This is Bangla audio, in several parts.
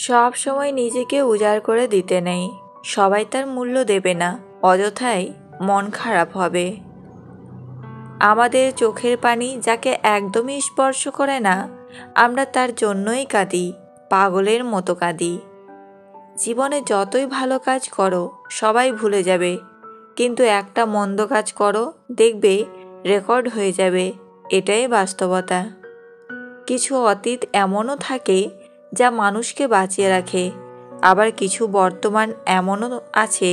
সব সময় নিজেকে উজাড় করে দিতে নেই। সবাই তার মূল্য দেবে না, অযথাই মন খারাপ হবে। আমাদের চোখের পানি যাকে একদমই স্পর্শ করে না, আমরা তার জন্যই কাঁদি, পাগলের মতো কাঁদি। জীবনে যতই ভালো কাজ করো সবাই ভুলে যাবে, কিন্তু একটা মন্দ কাজ করো, দেখবে রেকর্ড হয়ে যাবে। এটাই বাস্তবতা। কিছু অতীত এমনও থাকে যা মানুষকে বাঁচিয়ে রাখে, আবার কিছু বর্তমান এমনও আছে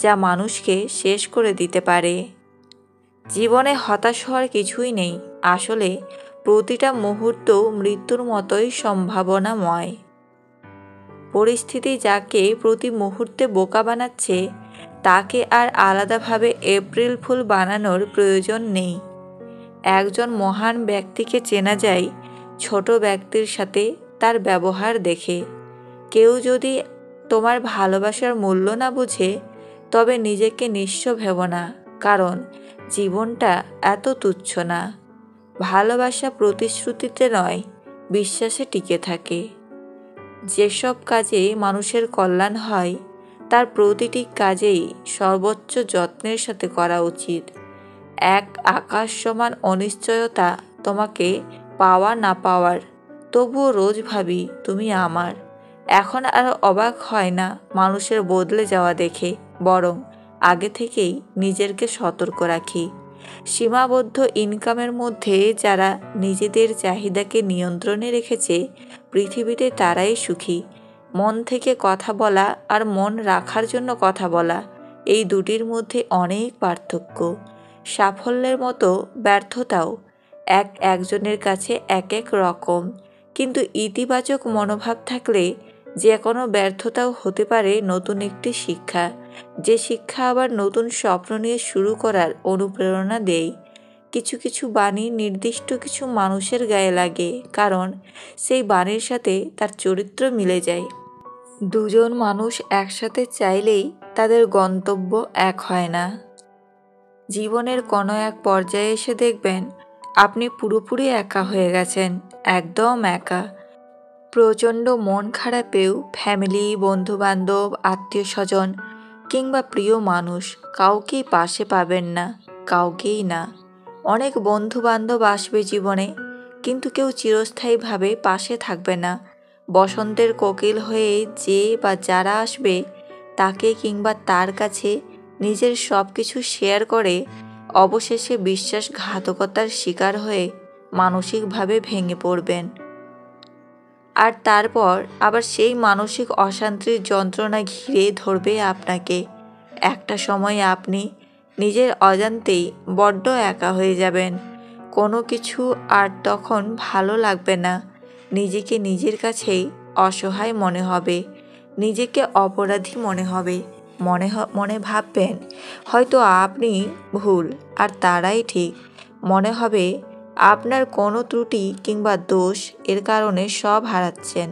যা মানুষকে শেষ করে দিতে পারে। জীবনে হতাশ হওয়ার কিছুই নেই। আসলে প্রতিটা মুহূর্ত মৃত্যুর মতোই সম্ভাবনাময়। পরিস্থিতি যাকে প্রতি মুহূর্তে বোকা বানাচ্ছে, তাকে আর আলাদাভাবে এপ্রিল ফুল বানানোর প্রয়োজন নেই। একজন মহান ব্যক্তিকে চেনা যায় ছোট ব্যক্তির সাথে তার ব্যবহার দেখে। কেউ যদি তোমার ভালোবাসার মূল্য না বুঝে, তবে নিজেকে নিঃস্ব ভেবো না, কারণ জীবনটা এত তুচ্ছ না। ভালোবাসা প্রতিশ্রুতিতে নয়, বিশ্বাসে টিকে থাকে। যেসব কাজে মানুষের কল্যাণ হয়, তার প্রতিটি কাজেই সর্বোচ্চ যত্নের সাথে করা উচিত। এক আকাশ সমান অনিশ্চয়তা তোমাকে পাওয়া না পাওয়ার, তবুও রোজ ভাবি তুমি আমার। এখন আর অবাক হয় না মানুষের বদলে যাওয়া দেখে, বরং আগে থেকেই নিজেকে সতর্ক রাখি। সীমাবদ্ধ ইনকামের মধ্যে যারা নিজেদের চাহিদাকে নিয়ন্ত্রণে রেখেছে, পৃথিবীতে তারাই সুখী। মন থেকে কথা বলা আর মন রাখার জন্য কথা বলা, এই দুটির মধ্যে অনেক পার্থক্য। সাফল্যের মতো ব্যর্থতাও একজনের কাছে এক এক রকম, কিন্তু ইতিবাচক মনোভাব থাকলে যে কোনো ব্যর্থতাও হতে পারে নতুন একটি শিক্ষা, যে শিক্ষা আবার নতুন স্বপ্ন নিয়ে শুরু করার অনুপ্রেরণা দেয়। কিছু কিছু বাণী নির্দিষ্ট কিছু মানুষের গায়ে লাগে, কারণ সেই বাণীর সাথে তার চরিত্র মিলে যায়। দুজন মানুষ একসাথে চাইলেই তাদের গন্তব্য এক হয় না। জীবনের কোনো এক পর্যায়ে এসে দেখবেন আপনি পুরোপুরি একা হয়ে গেছেন, একদম একা। প্রচণ্ড মন খারাপেও ফ্যামিলি, বন্ধুবান্ধব, আত্মীয় স্বজন কিংবা প্রিয় মানুষ কাউকেই পাশে পাবেন না, কাউকেই না। অনেক বন্ধু বান্ধব আসবে জীবনে, কিন্তু কেউ চিরস্থায়ীভাবে পাশে থাকবে না। বসন্তের কোকিল হয়ে যে বা যারা আসবে, তাকে কিংবা তার কাছে নিজের সব কিছু শেয়ার করে অবশেষে বিশ্বাসঘাতকতার শিকার হয়ে মানসিকভাবে ভেঙে পড়বেন। আর তারপর আবার সেই মানসিক অশান্তির যন্ত্রণা ঘিরে ধরবে আপনাকে। একটা সময় আপনি নিজের অজান্তেই বড্ড একা হয়ে যাবেন। কোনো কিছু আর তখন ভালো লাগবে না। নিজেকে নিজের কাছেই অসহায় মনে হবে, নিজেকে অপরাধী মনে হবে। মনে ভাববেন হয়তো আপনি ভুল আর তারাই ঠিক। মনে হবে আপনার কোনো ত্রুটি কিংবা দোষ এর কারণে সব হারাচ্ছেন।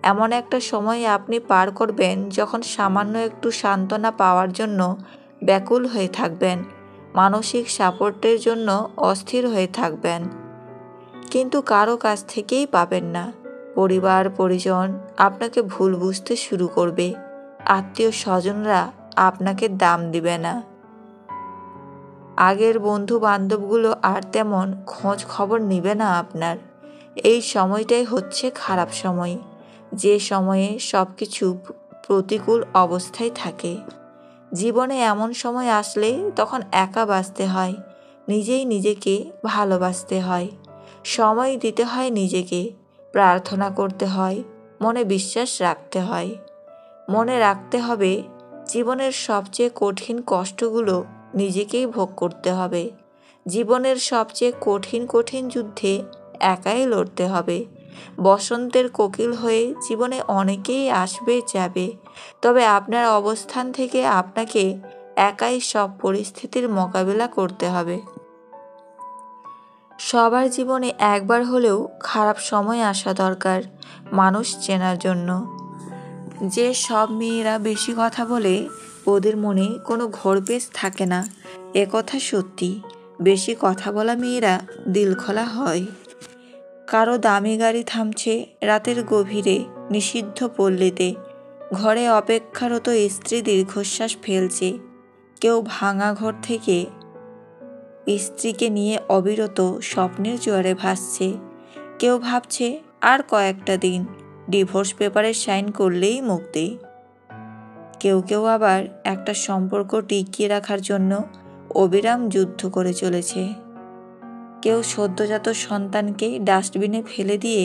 এমন একটা সময় আপনি পার করবেন যখন সামান্য একটু সান্ত্বনা পাওয়ার জন্য ব্যাকুল হয়ে থাকবেন, মানসিক সাপোর্টের জন্য অস্থির হয়ে থাকবেন, কিন্তু কারো কাছ থেকেই পাবেন না। পরিবার পরিজন আপনাকে ভুল বুঝতে শুরু করবে, আত্মীয় স্বজনরা আপনাকে দাম দিবে না। আগের বন্ধু বান্ধবগুলো আর তেমন খোঁজ খবর নিবে না আপনার। এই সময়টাই হচ্ছে খারাপ সময়, যে সময়ে সব কিছু প্রতিকূল অবস্থায় থাকে। জীবনে এমন সময় আসলে তখন একা বাঁচতে হয়, নিজেই নিজেকে ভালোবাসতে হয়, সময় দিতে হয় নিজেকে, প্রার্থনা করতে হয়, মনে বিশ্বাস রাখতে হয়। মনে রাখতে হবে জীবনের সবচেয়ে কঠিন কষ্টগুলো নিজেকেই ভোগ করতে হবে। জীবনের সবচেয়ে কঠিন কঠিন যুদ্ধে একাই লড়তে হবে। বসন্তের কোকিল হয়ে জীবনে অনেকেই আসবে যাবে, তবে আপনার অবস্থান থেকে আপনাকে একাই সব পরিস্থিতির মোকাবিলা করতে হবে। সবার জীবনে একবার হলেও খারাপ সময় আসা দরকার মানুষ চেনার জন্য। যে সব মেয়েরা বেশি কথা বলে ওদের মনে কোনো ঘোরপেচ থাকে না, একথা সত্যি। বেশি কথা বলা মেয়েরা দিলখোলা হয়। কারো দামি গাড়ি থামছে রাতের গভীরে, নিষিদ্ধ পল্লীতে ঘরে অপেক্ষারত স্ত্রী দীর্ঘশ্বাস ফেলছে। কেউ ভাঙা ঘর থেকে স্ত্রীকে নিয়ে অবিরত স্বপ্নের জোয়ারে ভাসছে। কেউ ভাবছে আর কয়েকটা দিন ডিভোর্স পেপারে সাইন করলেই মুক্তি। কেউ কেউ আবার একটা সম্পর্ক টিকিয়ে রাখার জন্য অবিরাম যুদ্ধ করে চলেছে। কেউ সদ্যজাত সন্তানকে ডাস্টবিনে ফেলে দিয়ে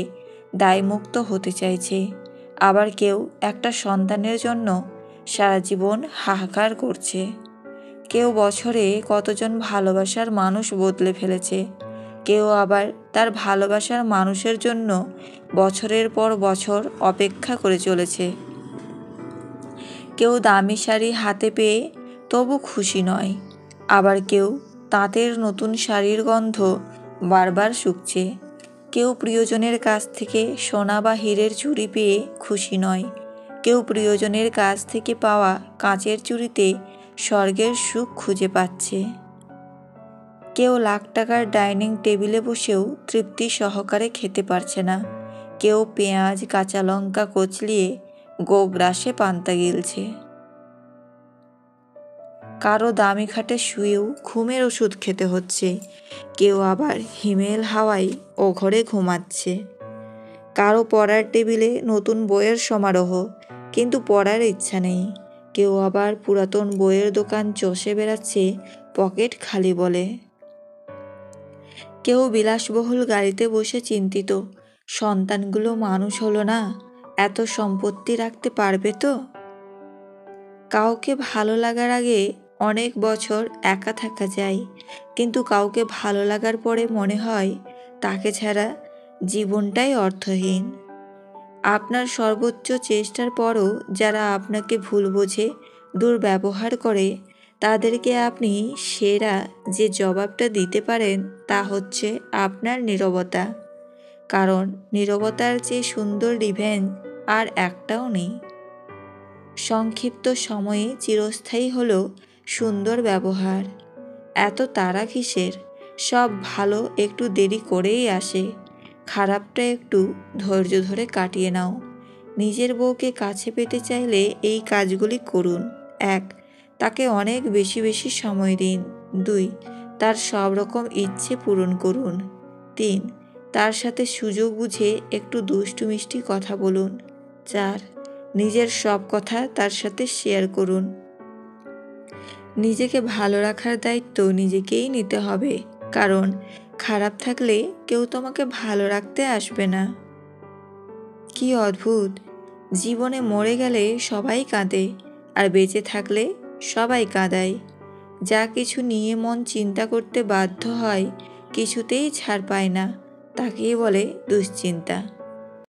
দায়মুক্ত হতে চাইছে, আবার কেউ একটা সন্তানের জন্য সারা জীবন হাহাকার করছে। কেউ বছরে কতজন ভালোবাসার মানুষ বদলে ফেলেছে, কেউ আবার তার ভালোবাসার মানুষের জন্য বছরের পর বছর অপেক্ষা করে চলেছে। কেউ দামি শাড়ি হাতে পেয়ে তবু খুশি নয়, আবার কেউ তাঁতের নতুন শাড়ির গন্ধ বারবার শুকছে। কেউ প্রিয়জনের কাছ থেকে সোনা বা হীরের চুড়ি পেয়ে খুশি নয়, কেউ প্রিয়জনের কাছ থেকে পাওয়া কাঁচের চুড়িতে স্বর্গের সুখ খুঁজে পাচ্ছে। কেউ লাখ টাকার ডাইনিং টেবিলে বসেও তৃপ্তি সহকারে খেতে পারছে না, কেউ পেঁয়াজ কাঁচা লঙ্কা কচলিয়ে গোগ্রাসে পান্তা গিলছে। কারো দামি খাটে শুয়েও ঘুমের ওষুধ খেতে হচ্ছে, কেউ আবার হিমেল হাওয়ায় ও ঘরে ঘুমাচ্ছে। কারো পড়ার টেবিলে নতুন বইয়ের সমারোহ, কিন্তু পড়ার ইচ্ছা নেই। কেউ আবার পুরাতন বইয়ের দোকান চষে বেড়াচ্ছে পকেট খালি বলে। কেউ বিলাসবহুল গাড়িতে বসে চিন্তিত, সন্তানগুলো মানুষ হলো না, এত সম্পত্তি রাখতে পারবে তো। কাউকে ভালো লাগার আগে অনেক বছর একা থাকা যায়, কিন্তু কাউকে ভালো লাগার পরে মনে হয় তাকে ছাড়া জীবনটাই অর্থহীন। আপনার সর্বোচ্চ চেষ্টার পরও যারা আপনাকে ভুল বোঝে, দুর্ব্যবহার করে, তাদেরকে আপনি সেরা যে জবাবটা দিতে পারেন তা হচ্ছে আপনার নীরবতা। কারণ নীরবতার চেয়ে সুন্দর রিভেঞ্জ আর একটাও নেই। সংক্ষিপ্ত সময়ে চিরস্থায়ী হলো সুন্দর ব্যবহার। এত তাড়া কিসের? সব ভালো একটু দেরি করেই আসে। খারাপটা একটু ধৈর্য ধরে কাটিয়ে নাও। নিজের বউকে কাছে পেতে চাইলে এই কাজগুলি করুন। 1. তাকে অনেক বেশি বেশি সময় দিন। 2. তার সব রকম ইচ্ছে পূরণ করুন। 3. তার সাথে সুযোগ বুঝে একটু দুষ্টু মিষ্টি কথা বলুন। 4. নিজের সব কথা তার সাথে শেয়ার করুন। নিজেকে ভালো রাখার দায়িত্ব নিজেকেই নিতে হবে, কারণ খারাপ থাকলে কেউ তোমাকে ভালো রাখতে আসবে না। কি অদ্ভুত! জীবনে মরে গেলে সবাই কাঁদে, আর বেঁচে থাকলে সবাই কাঁদায়। যা কিছু নিয়ে মন চিন্তা করতে বাধ্য হয়, কিছুতেই ছাড় পায় না, তাকেই বলে দুশ্চিন্তা।